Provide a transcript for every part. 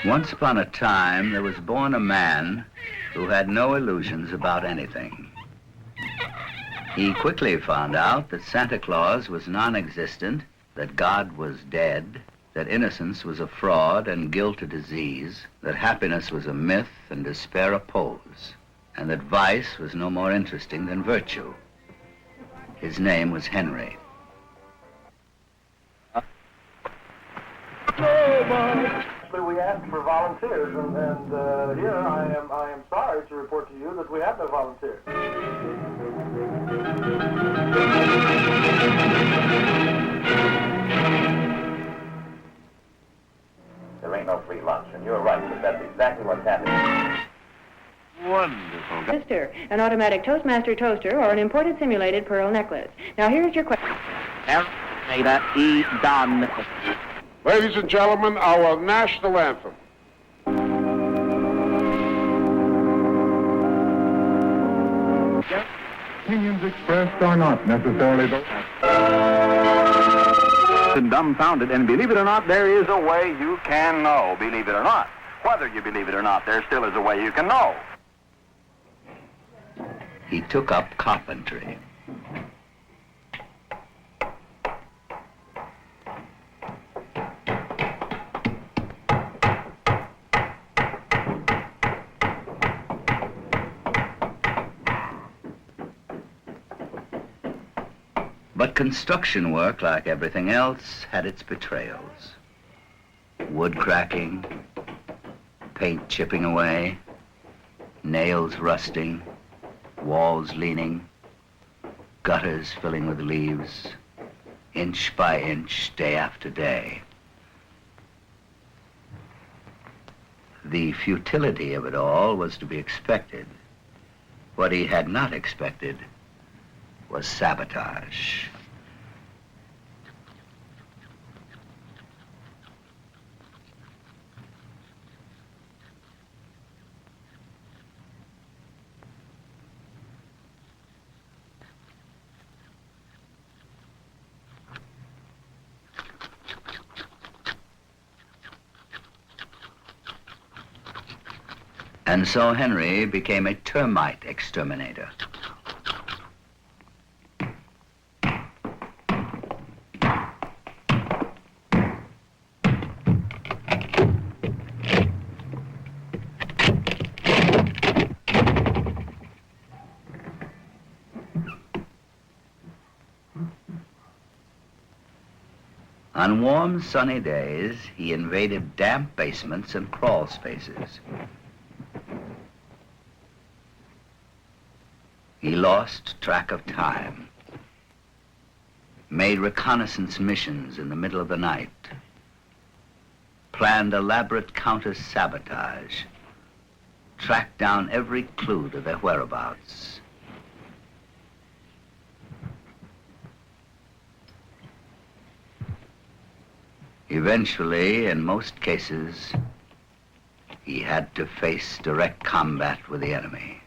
Once upon a time, there was born a man who had no illusions about anything. He quickly found out that Santa Claus was non-existent, that God was dead, that innocence was a fraud and guilt a disease, that happiness was a myth and despair a pose, and that vice was no more interesting than virtue. His name was Henry. We asked for volunteers, and here I am sorry to report to you that we have no volunteers. There ain't no free lunch, and you're right, but that's exactly what's happening. Wonderful. Toaster, an automatic Toastmaster toaster, or an imported simulated pearl necklace. Now here's your question. Ladies and gentlemen, our national anthem. Opinions expressed are not necessarily those. And dumbfounded, and believe it or not, there is a way you can know, believe it or not. Whether you believe it or not, there still is a way you can know. He took up carpentry. But construction work, like everything else, had its betrayals. Wood cracking, paint chipping away, nails rusting, walls leaning, gutters filling with leaves, inch by inch, day after day. The futility of it all was to be expected. What he had not expected was sabotage. And so Henry became a termite exterminator. On warm, sunny days, he invaded damp basements and crawl spaces. He lost track of time, made reconnaissance missions in the middle of the night, planned elaborate counter-sabotage, tracked down every clue to their whereabouts. Eventually, in most cases, he had to face direct combat with the enemy.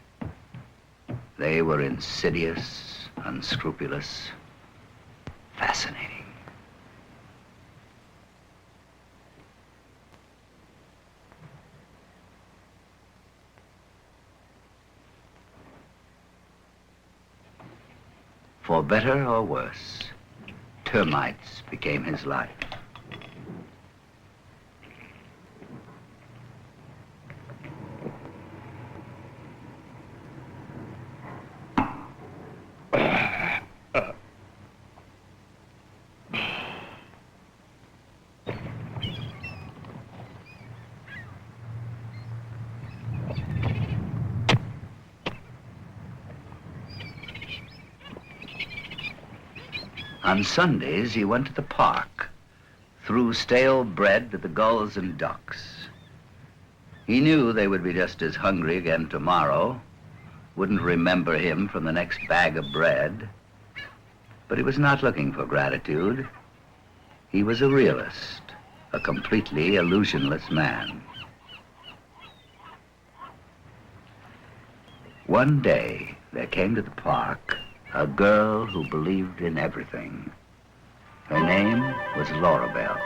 They were insidious, unscrupulous, fascinating. For better or worse, termites became his life. On Sundays, he went to the park, threw stale bread to the gulls and ducks. He knew they would be just as hungry again tomorrow, wouldn't remember him from the next bag of bread. But he was not looking for gratitude. He was a realist, a completely illusionless man. One day, there came to the park a girl who believed in everything. Her name was Laurabelle.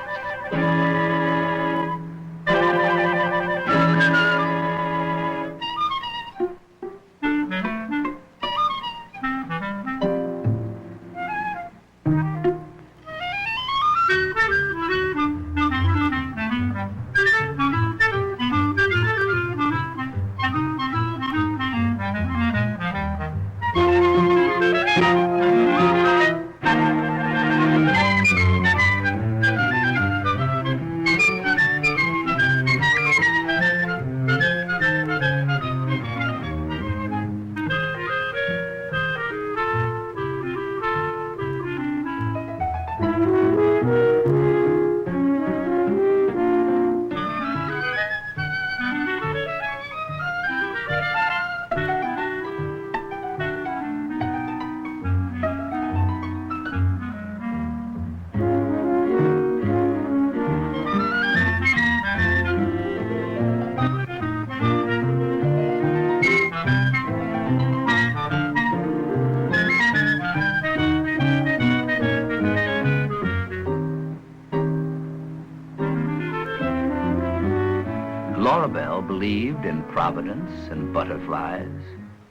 Laurabelle believed in providence and butterflies,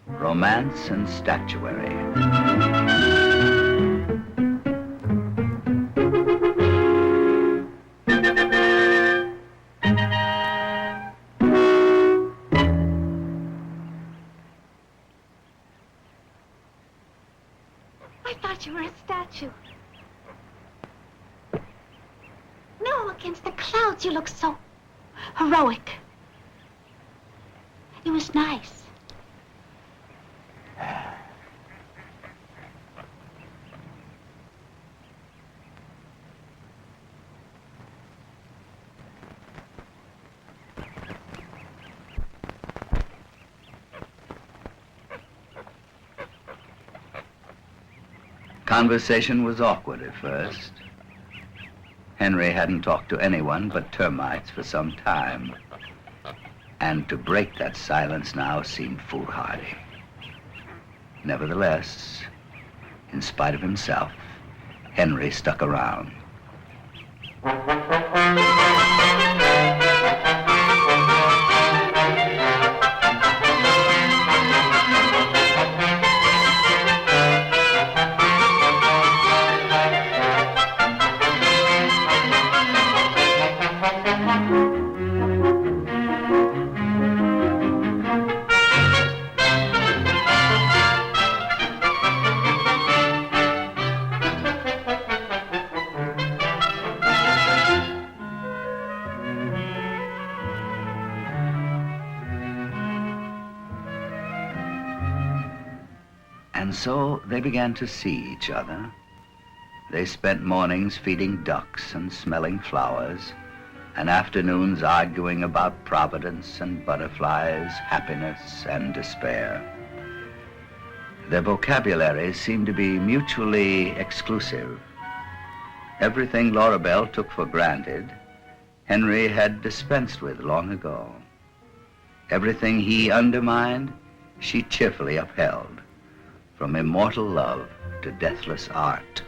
romance and statuary. I thought you were a statue. No, against the clouds you look so heroic. It was nice. Conversation was awkward at first. Henry hadn't talked to anyone but termites for some time. And to break that silence now seemed foolhardy. Nevertheless, in spite of himself, Henry stuck around. And so they began to see each other. They spent mornings feeding ducks and smelling flowers, and afternoons arguing about providence and butterflies, happiness and despair. Their vocabularies seemed to be mutually exclusive. Everything Laurabelle took for granted, Henry had dispensed with long ago. Everything he undermined, she cheerfully upheld. From immortal love to deathless art.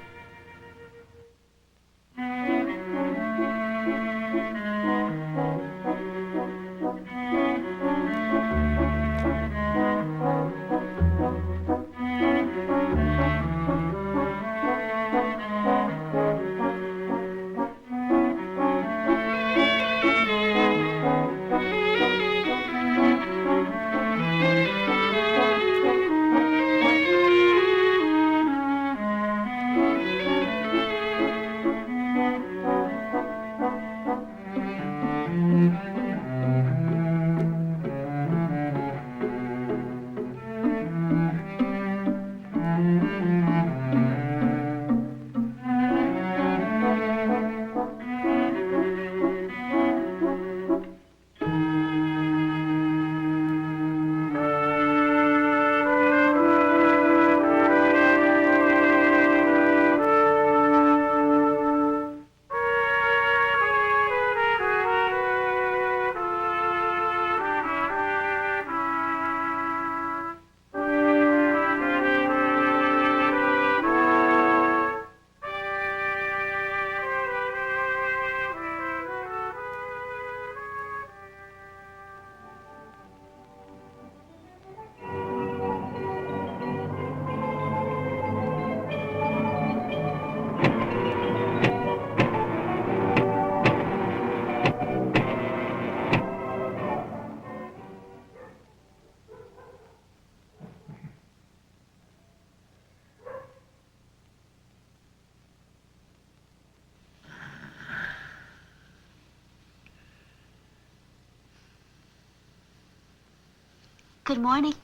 Good morning.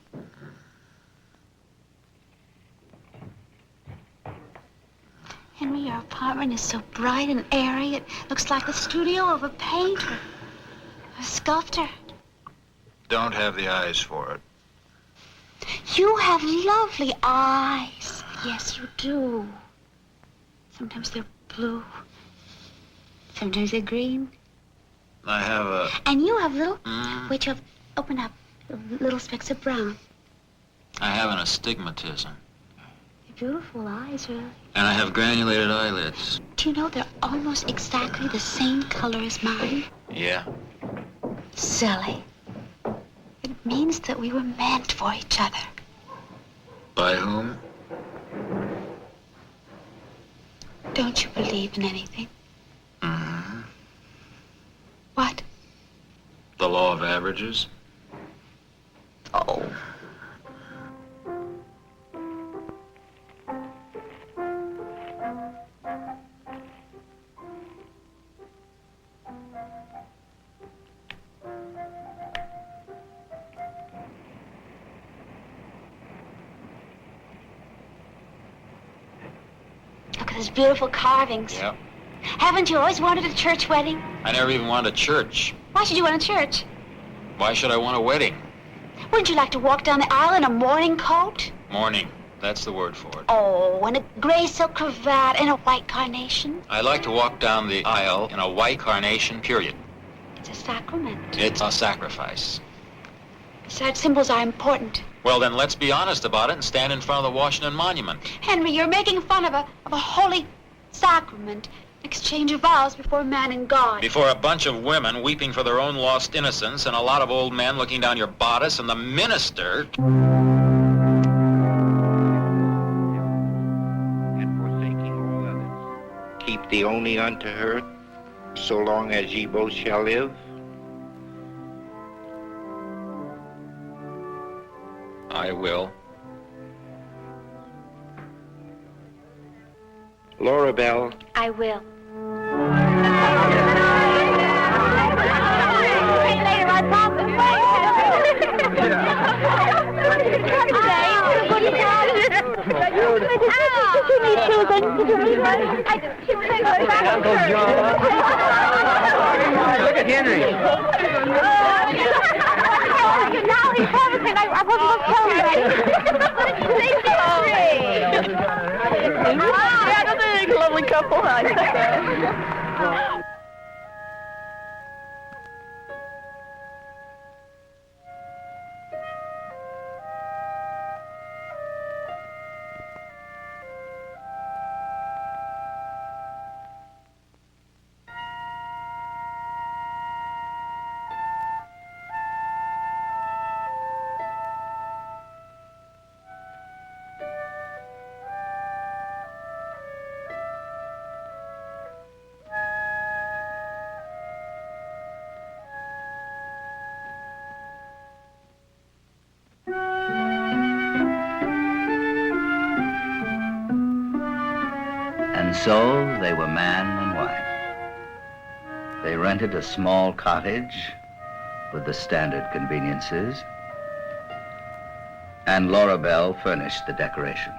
Henry, your apartment is so bright and airy. It looks like the studio of a painter, a sculptor. Don't have the eyes for it. You have lovely eyes. Yes, you do. Sometimes they're blue. Sometimes they're green. I have a... And you have little... Wait, you have... Open up. Little specks of brown. I have an astigmatism. They're beautiful eyes, really. And I have granulated eyelids. Do you know they're almost exactly the same color as mine? Yeah? Silly. It means that we were meant for each other. By whom? Don't you believe in anything? Mm-hmm. What? The law of averages? Oh. Look at those beautiful carvings. Yeah. Haven't you always wanted a church wedding? I never even wanted a church. Why should you want a church? Why should I want a wedding? Wouldn't you like to walk down the aisle in a morning coat? Morning. That's the word for it. Oh, and a gray silk cravat and a white carnation. I like to walk down the aisle in a white carnation, period. It's a sacrament. It's a sacrifice. Besides, symbols are important. Well, then let's be honest about it and stand in front of the Washington Monument. Henry, you're making fun of a holy sacrament. Exchange of vows before man and God. Before a bunch of women weeping for their own lost innocence and a lot of old men looking down your bodice and the minister... And forsaking all others, keep thee only unto her, so long as ye both shall live. I will. Laura Bell, I will. Look at Henry. Now he's having it. I wasn't going to tell you. Lovely couple, huh? And so they were man and wife. They rented a small cottage with the standard conveniences, and Laura Bell furnished the decorations.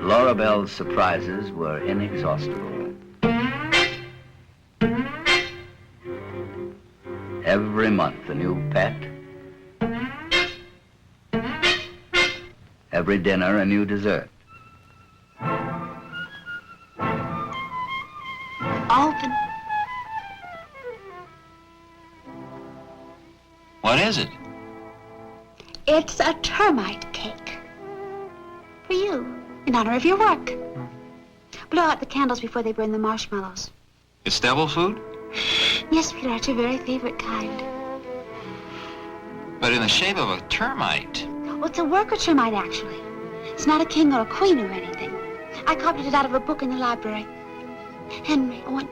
Laura Bell's surprises were inexhaustible. Every month a new pet. Every dinner a new dessert. Open. What is it? It's a termite cake. For you, in honor of your work. Blow out the candles before they burn the marshmallows. It's devil food? Yes, sweetheart, your very favorite kind. But in the shape of a termite. Well, it's a worker termite, actually. It's not a king or a queen or anything. I copied it out of a book in the library. Henry, I want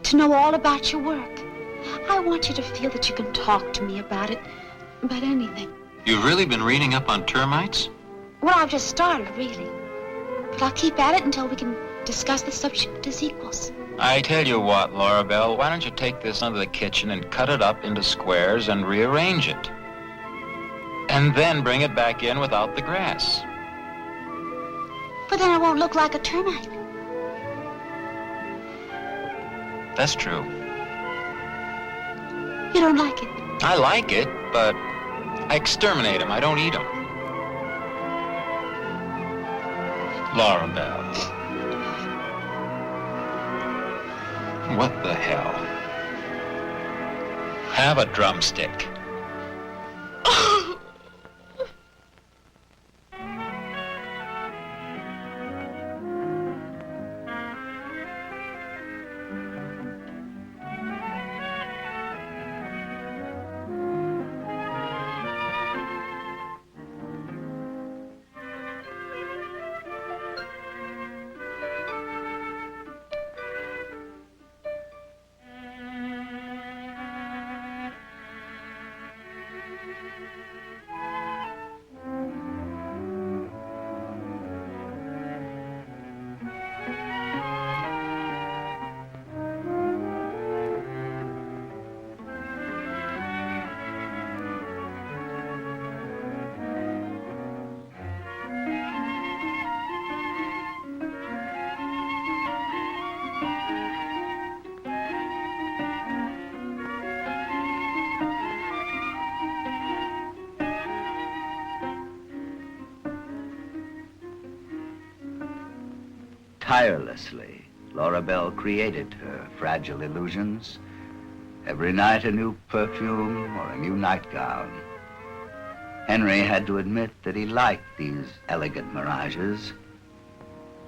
to know all about your work. I want you to feel that you can talk to me about it, about anything. You've really been reading up on termites? Well, I've just started, really. But I'll keep at it until we can discuss the subject as equals. I tell you what, Laura Bell, why don't you take this under the kitchen and cut it up into squares and rearrange it? And then bring it back in without the grass. But then it won't look like a termite. That's true. You don't like it? I like it, but I exterminate them. I don't eat them. Laura Bell. What the hell? Have a drumstick. Tirelessly, Laura Bell created her fragile illusions. Every night a new perfume or a new nightgown. Henry had to admit that he liked these elegant mirages,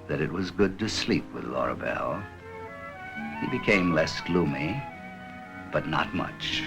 that it was good to sleep with Laura Bell. He became less gloomy, but not much.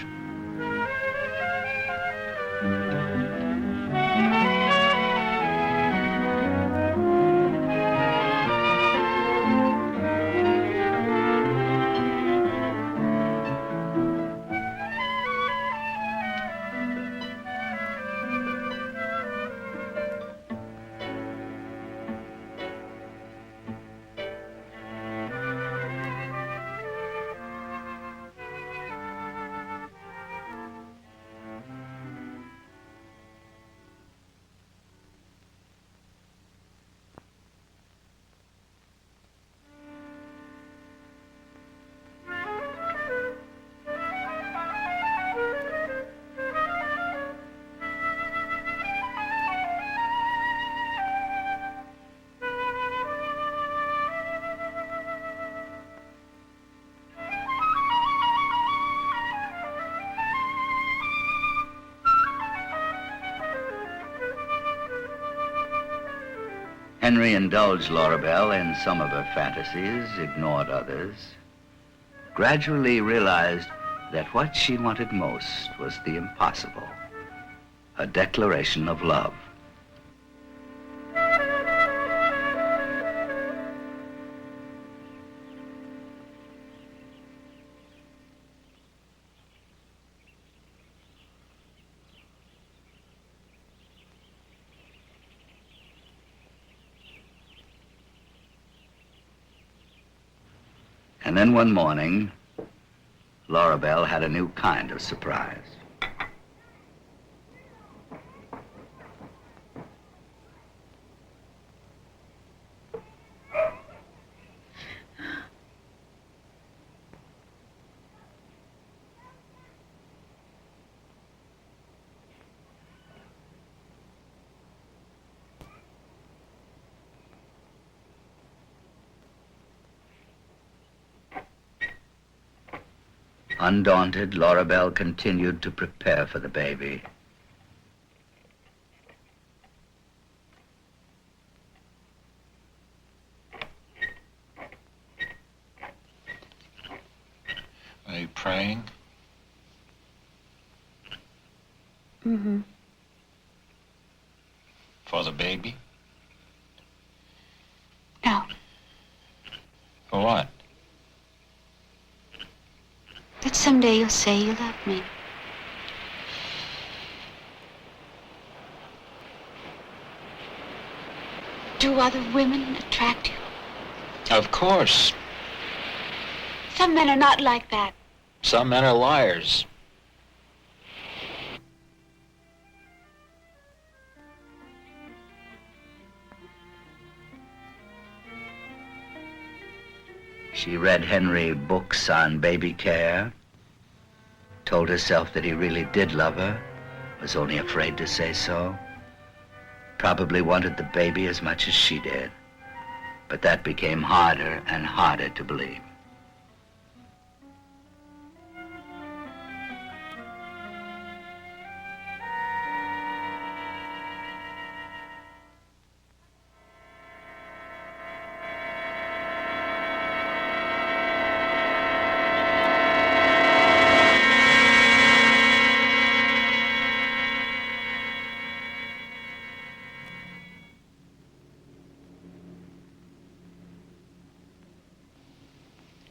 Henry indulged Laura Bell in some of her fantasies, ignored others, gradually realized that what she wanted most was the impossible, a declaration of love. And then one morning, Laura Bell had a new kind of surprise. Undaunted, Laura Bell continued to prepare for the baby. Are you praying? Mm-hmm. For the baby? No. For what? That someday you'll say you love me. Do other women attract you? Of course. Some men are not like that. Some men are liars. She read Henry books on baby care, told herself that he really did love her, was only afraid to say so, probably wanted the baby as much as she did. But that became harder and harder to believe.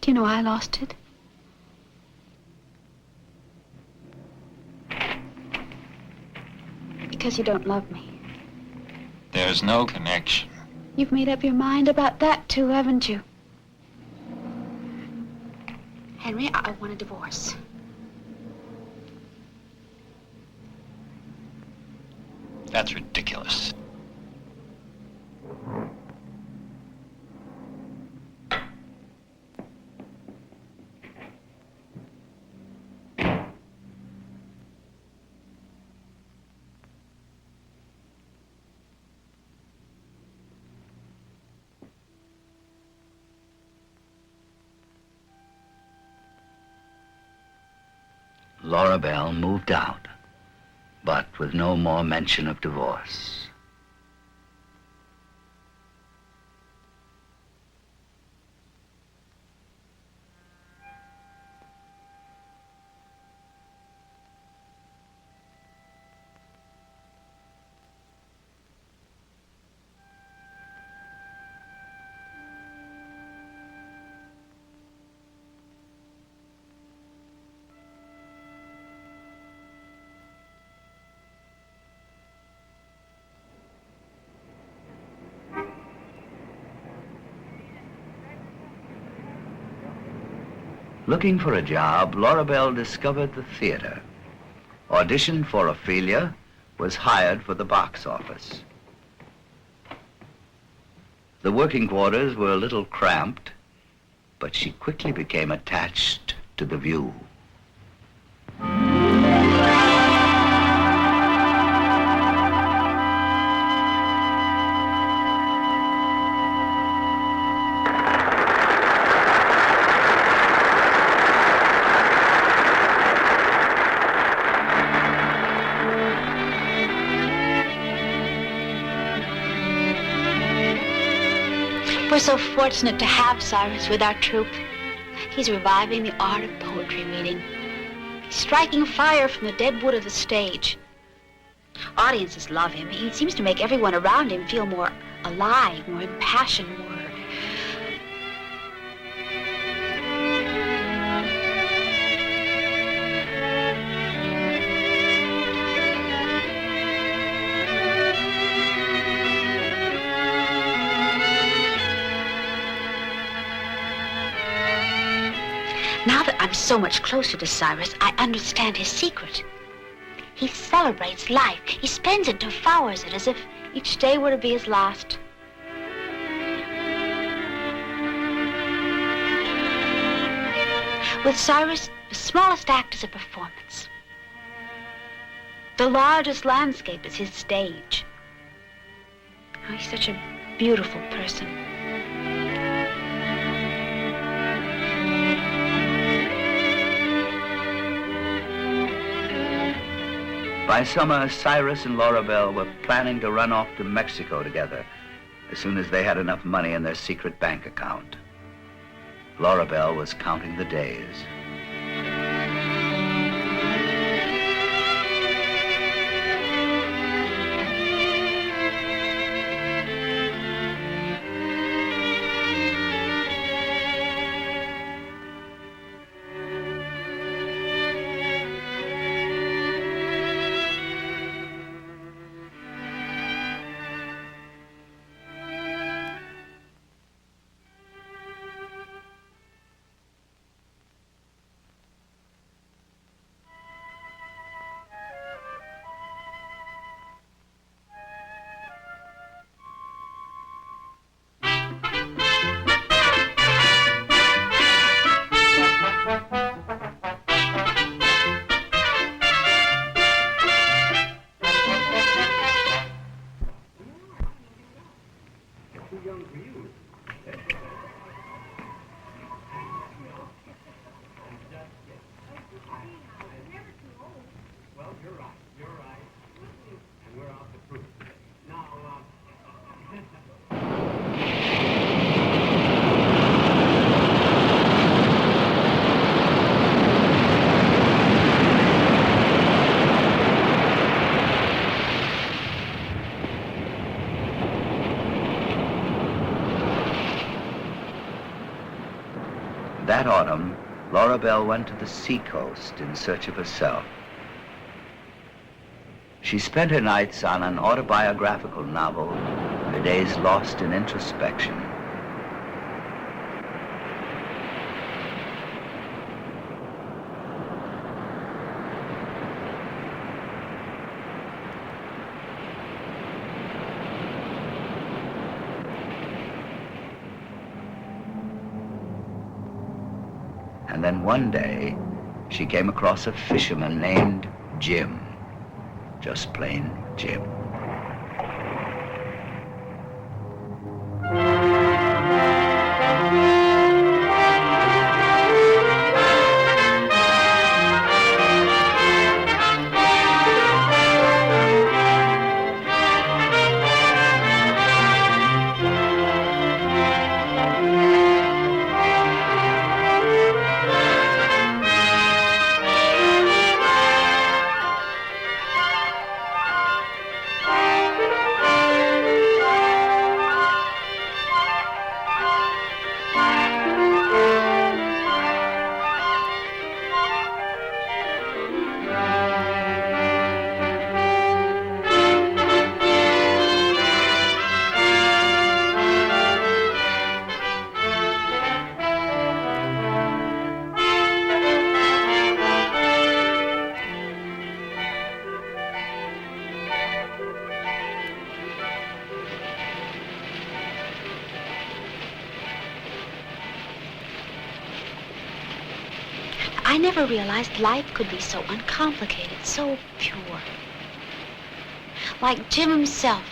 Do you know I lost it? Because you don't love me. There's no connection. You've made up your mind about that too, haven't you? Henry, I want a divorce. That's ridiculous. Laura Bell moved out, but with no more mention of divorce. Looking for a job, Laura Bell discovered the theater, auditioned for Ophelia, was hired for the box office. The working quarters were a little cramped, but she quickly became attached to the view. We're so fortunate to have Cyrus with our troupe. He's reviving the art of poetry reading. He's striking fire from the dead wood of the stage. Audiences love him. He seems to make everyone around him feel more alive, more impassioned, more... Now that I'm so much closer to Cyrus, I understand his secret. He celebrates life. He spends it, devours it, as if each day were to be his last. With Cyrus, the smallest act is a performance. The largest landscape is his stage. Oh, he's such a beautiful person. By summer, Cyrus and Laura Bell were planning to run off to Mexico together as soon as they had enough money in their secret bank account. Laura Bell was counting the days. That autumn, Laura Bell went to the seacoast in search of herself. She spent her nights on an autobiographical novel, her days lost in introspection. And then one day, she came across a fisherman named Jim. Just plain Jim. I never realized life could be so uncomplicated, so pure. Like Jim himself,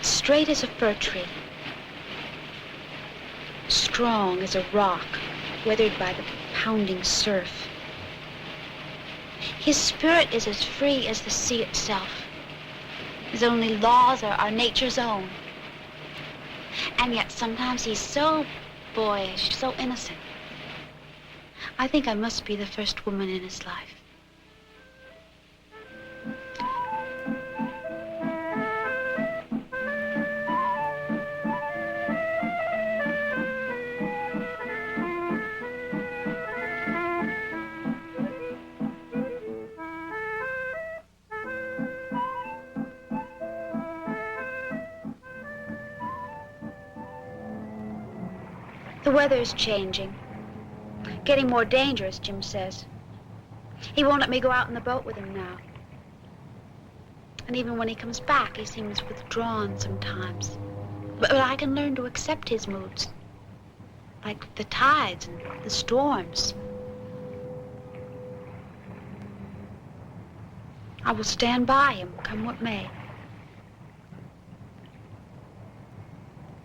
straight as a fir tree, strong as a rock, weathered by the pounding surf. His spirit is as free as the sea itself. His only laws are nature's own. And yet sometimes he's so boyish, so innocent. I think I must be the first woman in his life. The weather's changing. Getting more dangerous, Jim says. He won't let me go out in the boat with him now. And even when he comes back, he seems withdrawn sometimes. But I can learn to accept his moods, like the tides and the storms. I will stand by him, come what may.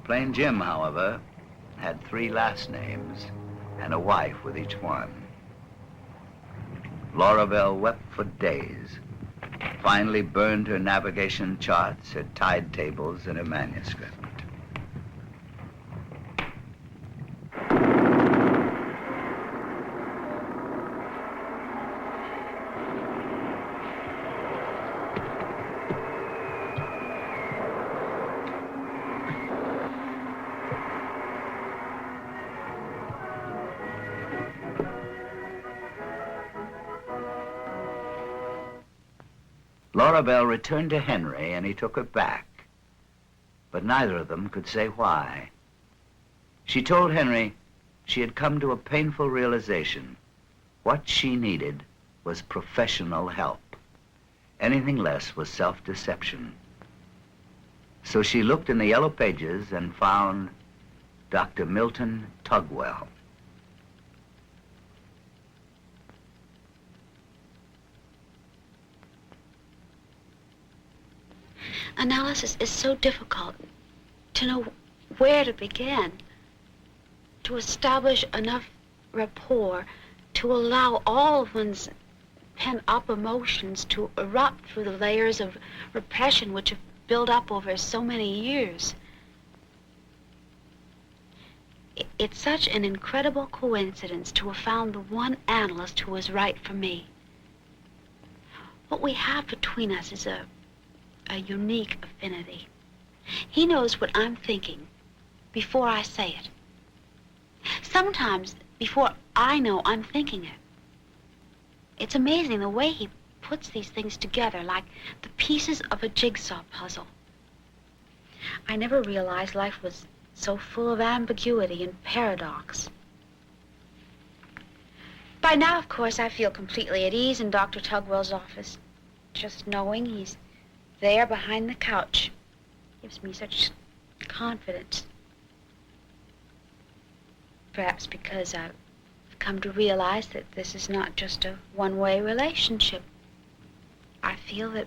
Plain Jim, however, had 3 last names and a wife with each one. Laura Bell wept for days finally burned her navigation charts, her tide tables, and her manuscript. Laura Bell returned to Henry, and he took her back. But neither of them could say why. She told Henry she had come to a painful realization. What she needed was professional help. Anything less was self-deception. So she looked in the yellow pages and found Dr. Milton Tugwell. Analysis is so difficult to know where to begin, to establish enough rapport to allow all of one's pent-up emotions to erupt through the layers of repression which have built up over so many years. It's such an incredible coincidence to have found the one analyst who was right for me. What we have between us is a unique affinity. He knows what I'm thinking before I say it. Sometimes before I know I'm thinking it. It's amazing the way he puts these things together like the pieces of a jigsaw puzzle. I never realized life was so full of ambiguity and paradox. By now, of course, I feel completely at ease in Dr. Tugwell's office. Just knowing he's there behind the couch gives me such confidence. Perhaps because I've come to realize that this is not just a one-way relationship. I feel that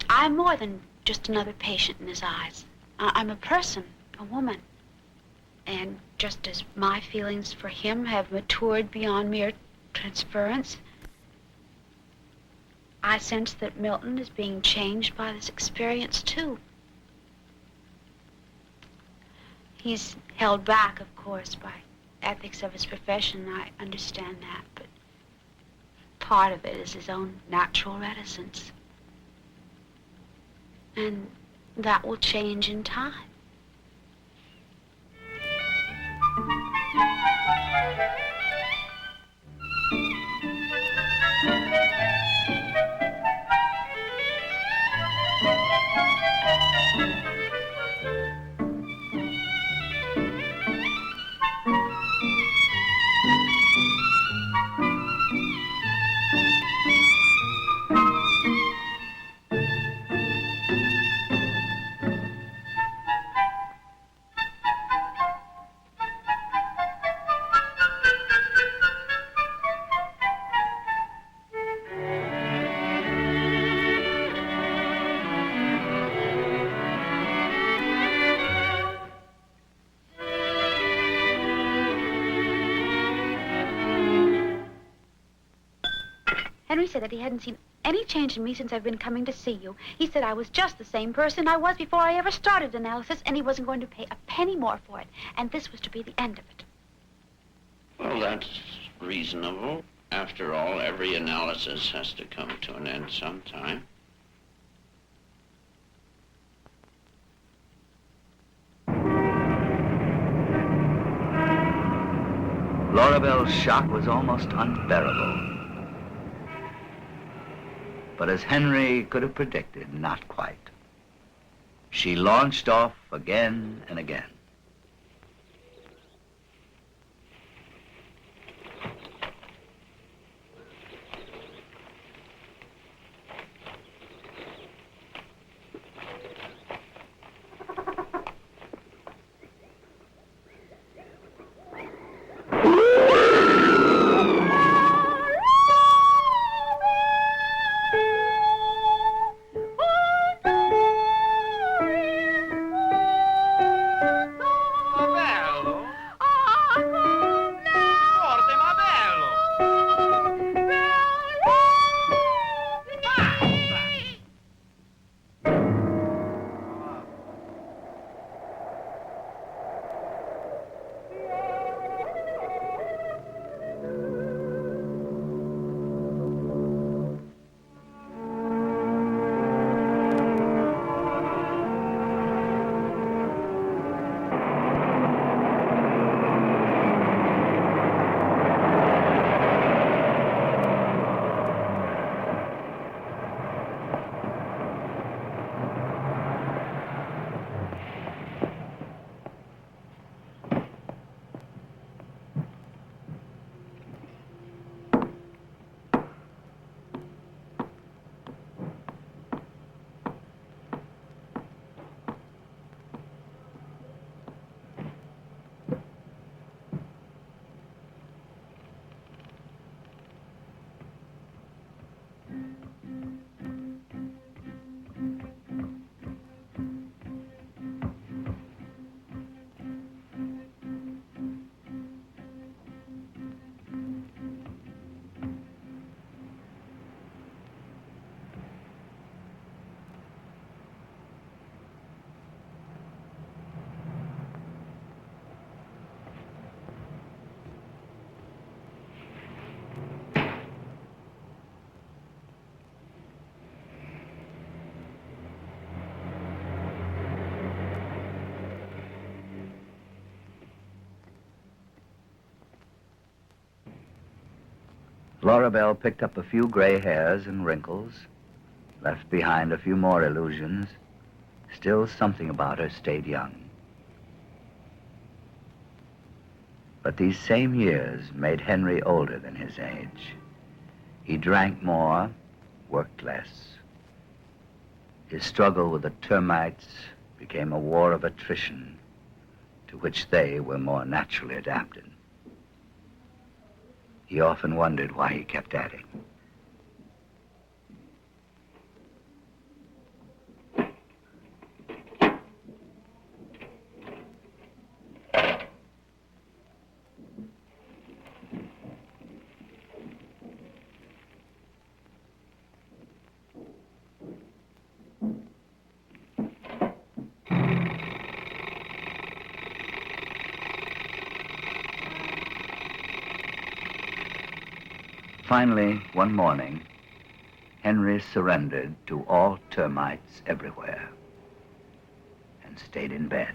I'm more than just another patient in his eyes. I'm a person, a woman. And just as my feelings for him have matured beyond mere transference, I sense that Milton is being changed by this experience, too. He's held back, of course, by ethics of his profession. I understand that, but part of it is his own natural reticence. And that will change in time. Henry said that he hadn't seen any change in me since I've been coming to see you. He said I was just the same person I was before I ever started analysis, and he wasn't going to pay a penny more for it. And this was to be the end of it. Well, that's reasonable. After all, every analysis has to come to an end sometime. Laura Bell's shock was almost unbearable. But as Henry could have predicted, not quite. She launched off again and again. Laura Bell picked up a few gray hairs and wrinkles, left behind a few more illusions. Still, something about her stayed young. But these same years made Henry older than his age. He drank more, worked less. His struggle with the termites became a war of attrition to which they were more naturally adapted. He often wondered why he kept at it. Finally, one morning, Henry surrendered to all termites everywhere and stayed in bed.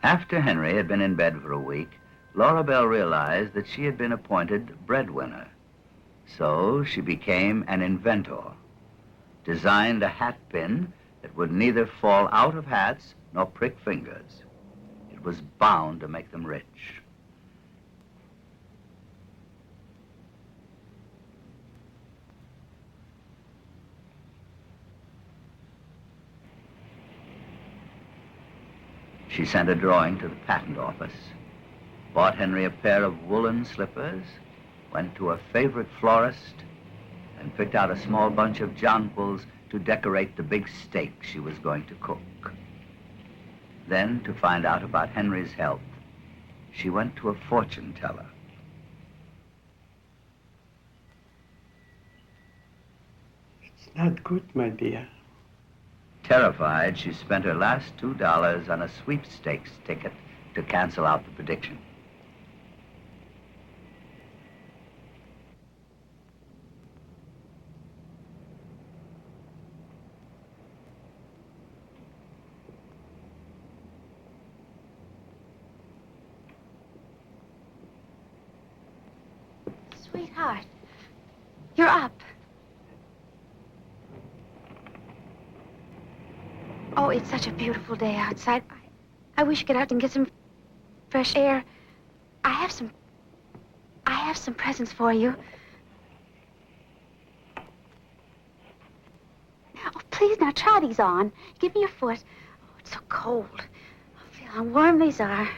After Henry had been in bed for a week, Laura Bell realized that she had been appointed breadwinner. So she became an inventor, designed a hat pin that would neither fall out of hats nor prick fingers. It was bound to make them rich. She sent a drawing to the patent office, bought Henry a pair of woolen slippers, went to a favorite florist, and picked out a small bunch of jonquils to decorate the big steak she was going to cook. Then, to find out about Henry's health, she went to a fortune teller. It's not good, my dear. Terrified, she spent her last $2 on a sweepstakes ticket to cancel out the prediction. Sweetheart, you're up. Oh, it's such a beautiful day outside. I wish you could get out and get some fresh air. I have some presents for you. Oh, please, now try these on. Give me your foot. Oh, it's so cold. Oh, feel how warm these are.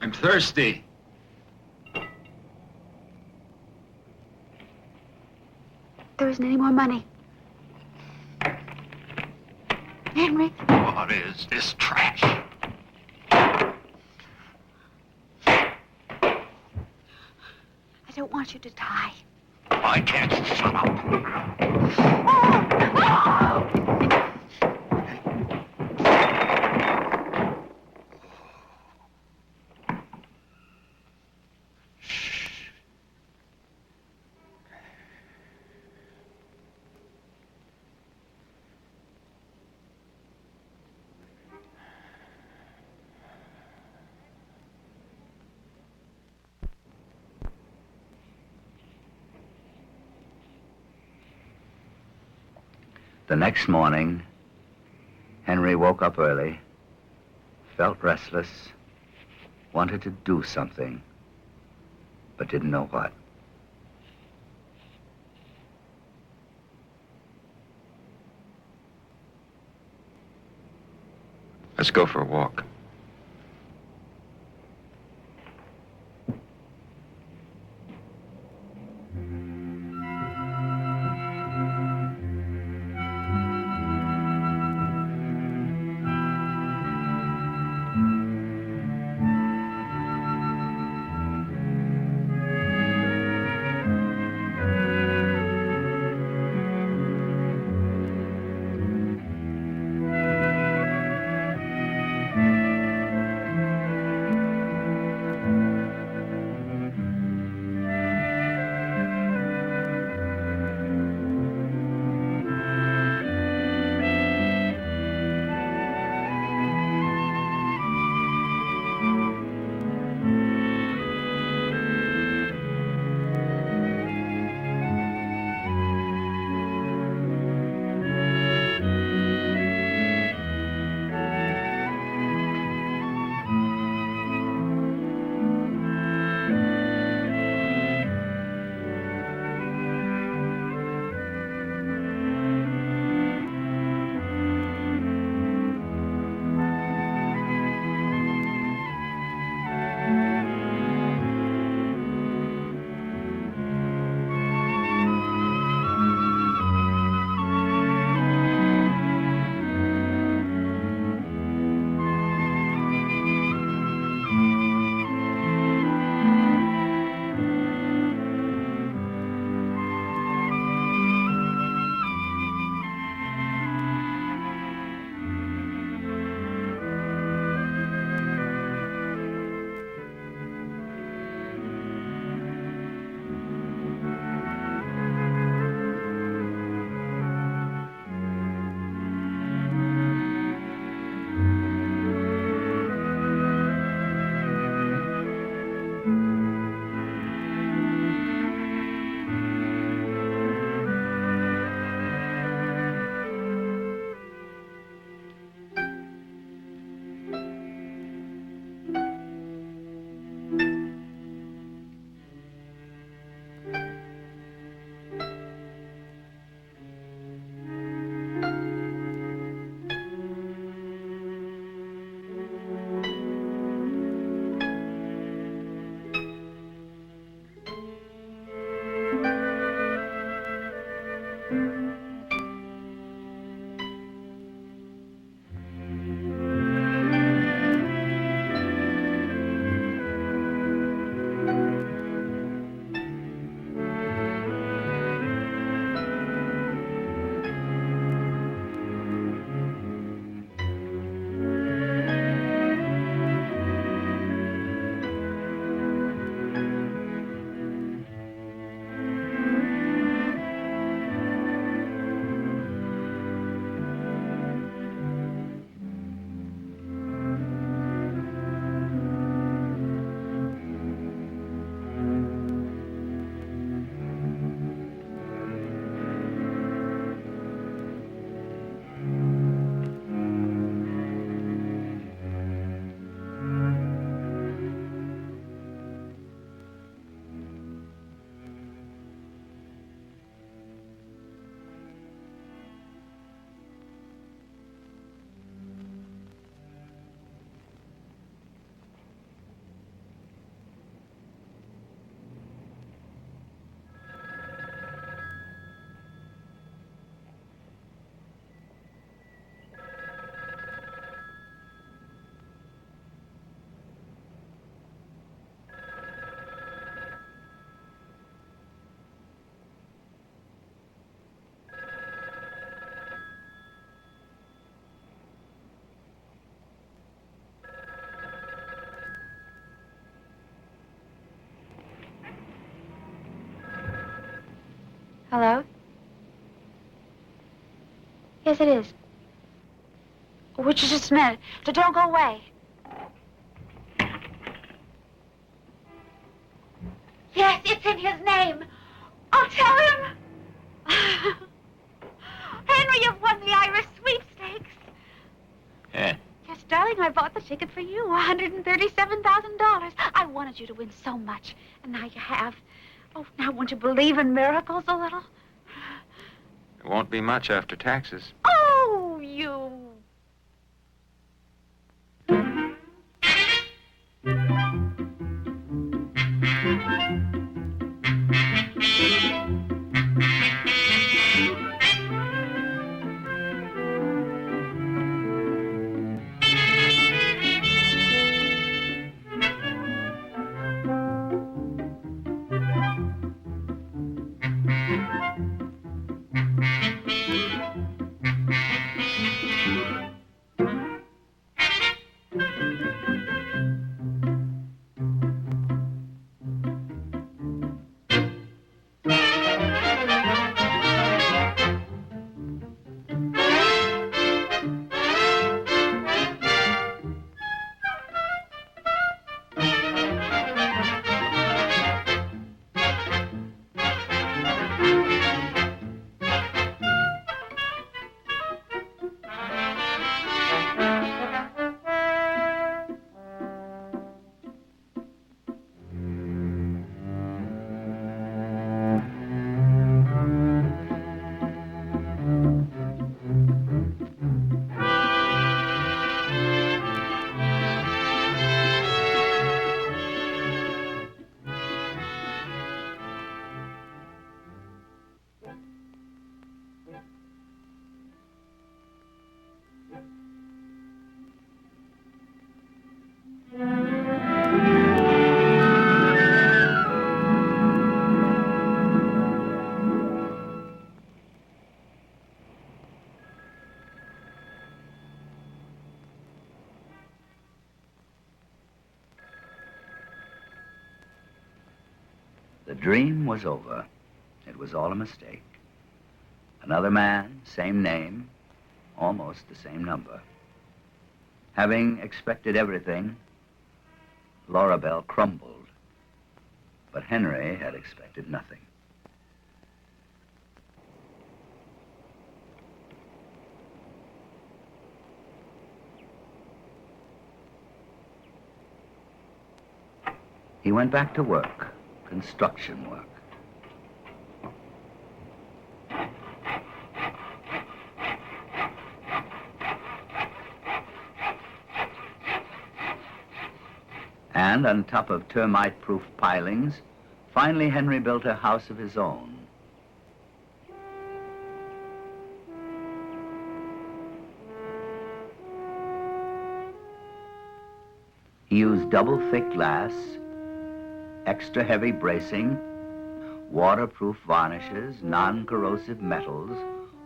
I'm thirsty. There isn't any more money. Henry. What is this trash? I don't want you to die. I can't shut up. The next morning, Henry woke up early, felt restless, wanted to do something, but didn't know what. Let's go for a walk. Hello? Yes, it is. Would you just a minute? Don't go away. Yes, it's in his name. I'll tell him. Henry, you've won the Irish sweepstakes. Yeah. Yes, darling, I bought the ticket for you, $137,000. I wanted you to win so much, and now you have. Oh, now won't you believe in miracles a little? It won't be much after taxes. Oh, you. The dream was over. It was all a mistake. Another man, same name, almost the same number. Having expected everything, Laura Bell crumbled. But Henry had expected nothing. He went back to work, construction work. And on top of termite-proof pilings, finally Henry built a house of his own. He used double-thick glass, extra heavy bracing, waterproof varnishes, non-corrosive metals,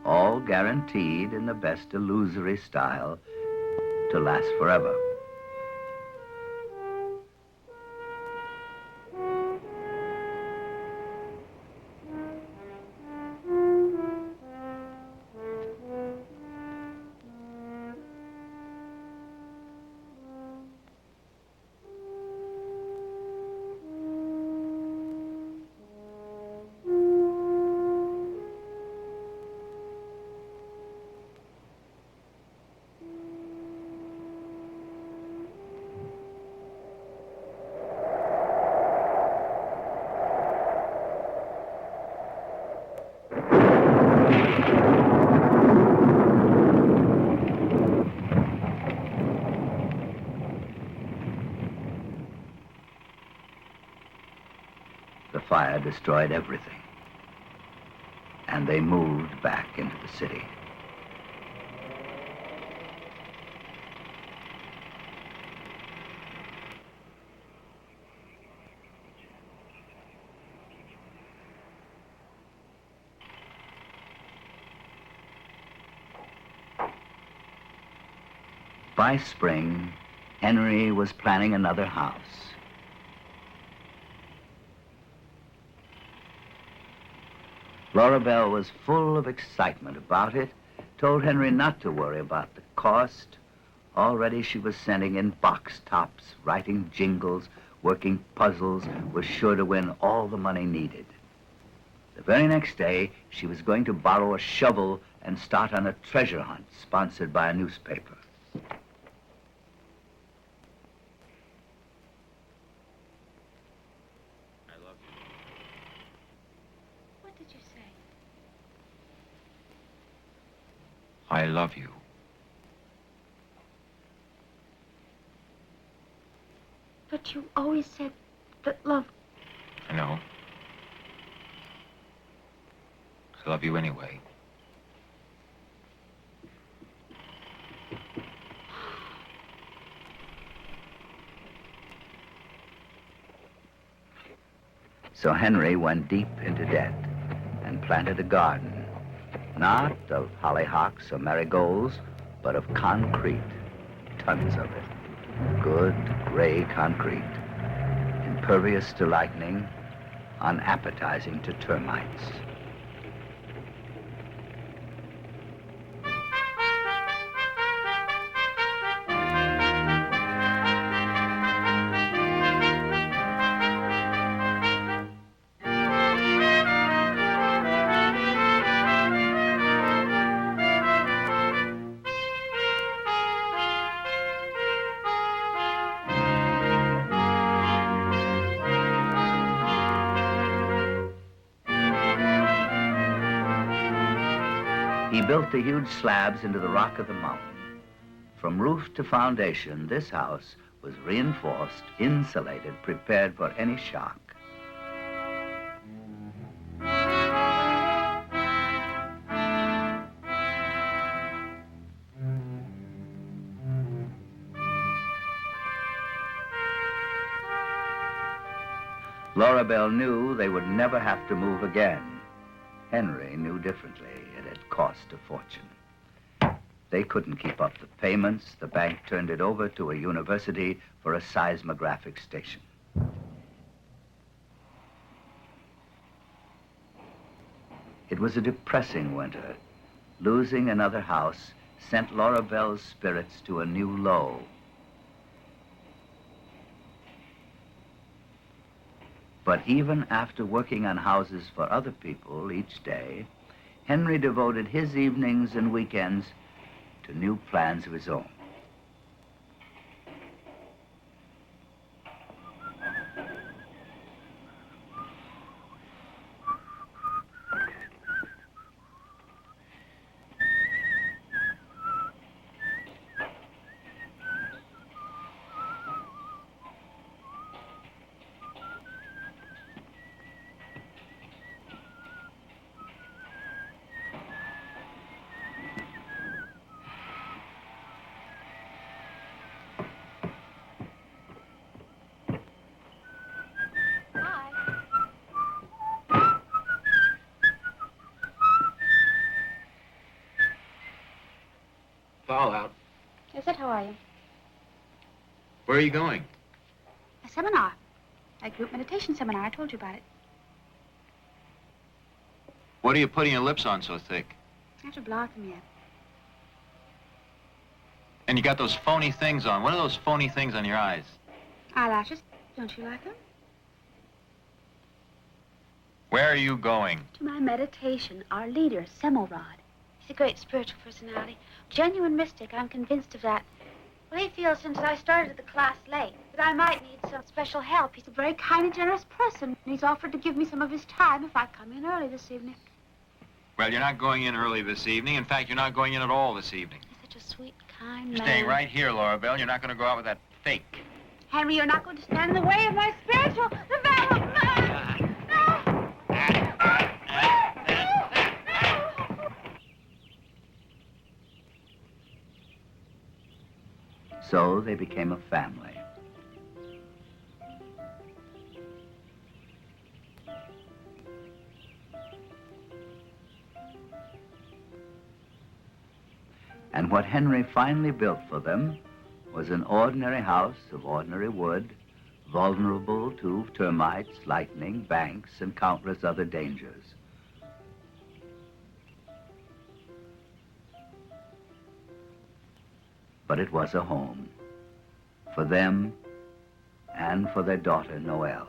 all guaranteed in the best illusory style to last forever. The fire destroyed everything, and they moved back into the city. By spring, Henry was planning another house. Laura Bell was full of excitement about it, told Henry not to worry about the cost. Already she was sending in box tops, writing jingles, working puzzles, was sure to win all the money needed. The very next day, she was going to borrow a shovel and start on a treasure hunt sponsored by a newspaper. I love you. What did you say? I love you. But you always said that love... I know. I love you anyway. So Henry went deep into debt and planted a garden, not of hollyhocks or marigolds, but of concrete, tons of it. Good gray concrete, impervious to lightning, unappetizing to termites. He built the huge slabs into the rock of the mountain. From roof to foundation, this house was reinforced, insulated, prepared for any shock. Laura Bell knew they would never have to move again. Henry knew differently. It had cost a fortune. They couldn't keep up the payments. The bank turned it over to a university for a seismographic station. It was a depressing winter. Losing another house sent Laura Bell's spirits to a new low. But even after working on houses for other people each day, Henry devoted his evenings and weekends to new plans of his own. Fallout. Is it? How are you? Where are you going? A seminar. A group meditation seminar. I told you about it. What are you putting your lips on so thick? I have to block them yet. And you got those phony things on. What are those phony things on your eyes? Eyelashes. Don't you like them? Where are you going? To my meditation. Our leader, Semmelrod. He's a great spiritual personality. Genuine mystic, I'm convinced of that. Well, he feels since I started the class late that I might need some special help. He's a very kind and generous person, and he's offered to give me some of his time if I come in early this evening. Well, you're not going in early this evening. In fact, you're not going in at all this evening. He's such a sweet, kind You're man. staying right here, Laura Bell. You're not going to go out with that fake. Henry, you're not going to stand in the way of my spiritual development. So they became a family. And what Henry finally built for them was an ordinary house of ordinary wood, vulnerable to termites, lightning, banks, and countless other dangers. but it was a home for them and for their daughter, Noelle.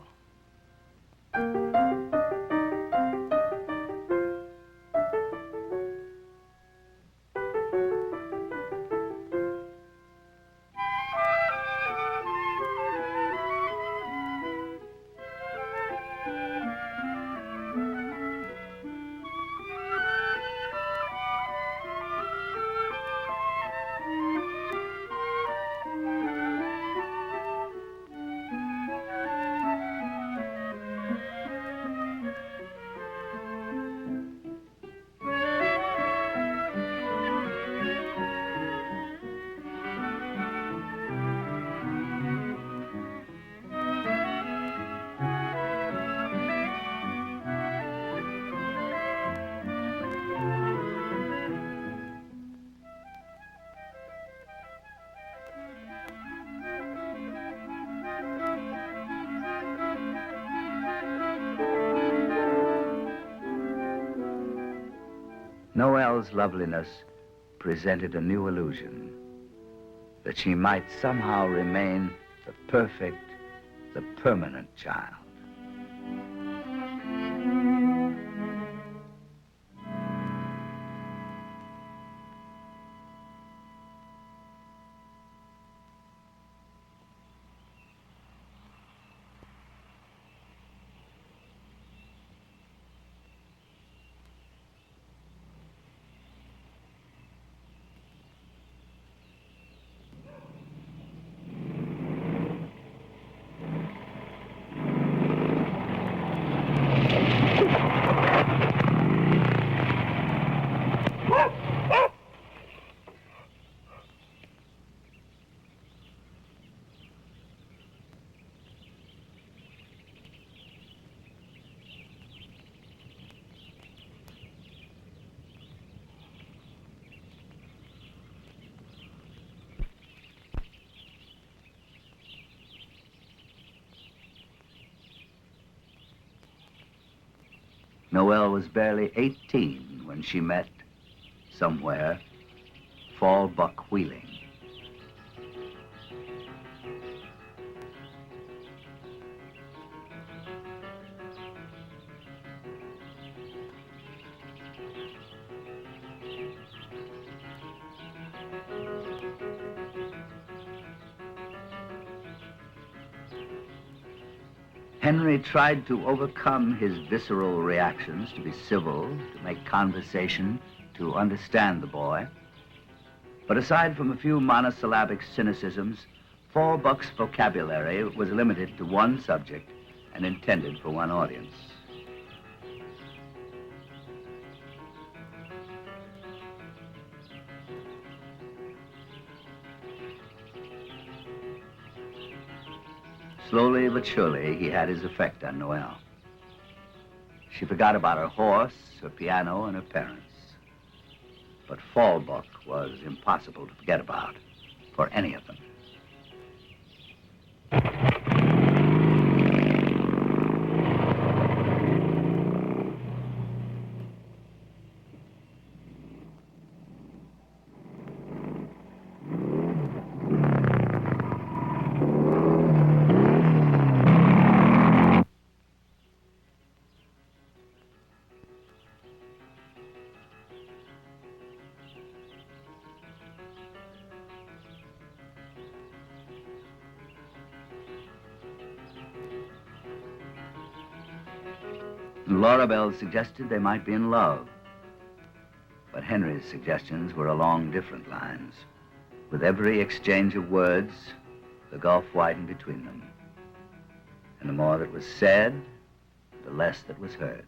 Noelle's loveliness presented a new illusion, that she might somehow remain the perfect, the permanent child. Noelle was barely 18 when she met, somewhere, Fall Buck Wheeling. Henry tried to overcome his visceral reactions, to be civil, to make conversation, to understand the boy. But aside from a few monosyllabic cynicisms, Fall Buck's vocabulary was limited to one subject and intended for one audience. Slowly but surely, he had his effect on Noelle. She forgot about her horse, her piano, and her parents. But Fall Buck was impossible to forget about for any of them. Laura Bell suggested they might be in love. But Henry's suggestions were along different lines. With every exchange of words, the gulf widened between them. And the more that was said, the less that was heard.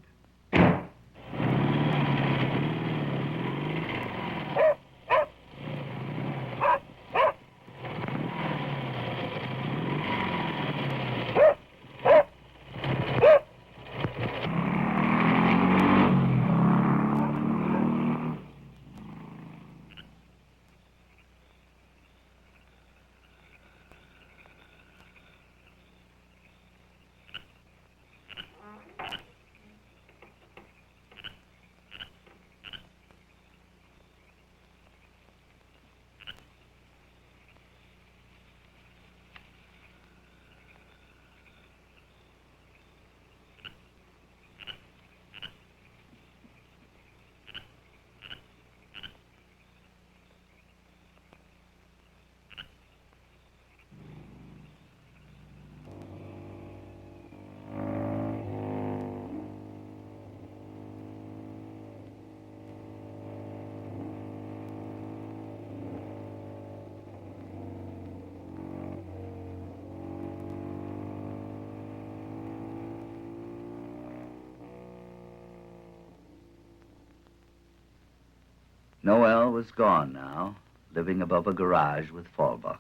Noel was gone now, living above a garage with Fallbuck.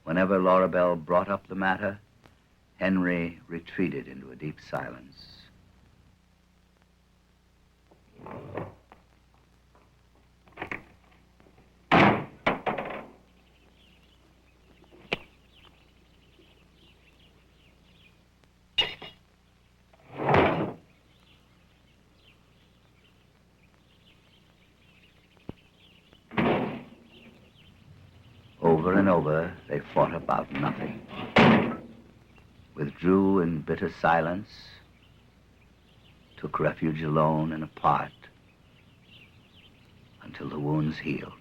Whenever Laura Bell brought up the matter, Henry retreated into a deep silence. Over and over, they fought about nothing. Withdrew in bitter silence, took refuge alone and apart until the wounds healed.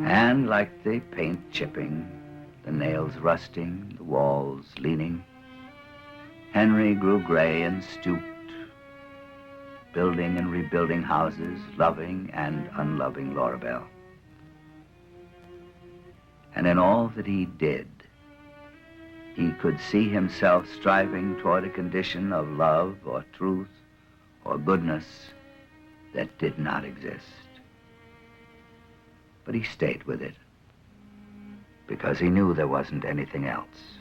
And like the paint chipping, the nails rusting, the walls leaning, Henry grew gray and stooped, building and rebuilding houses, loving and unloving Laura Bell. And in all that he did, he could see himself striving toward a condition of love or truth or goodness that did not exist. But he stayed with it because he knew there wasn't anything else.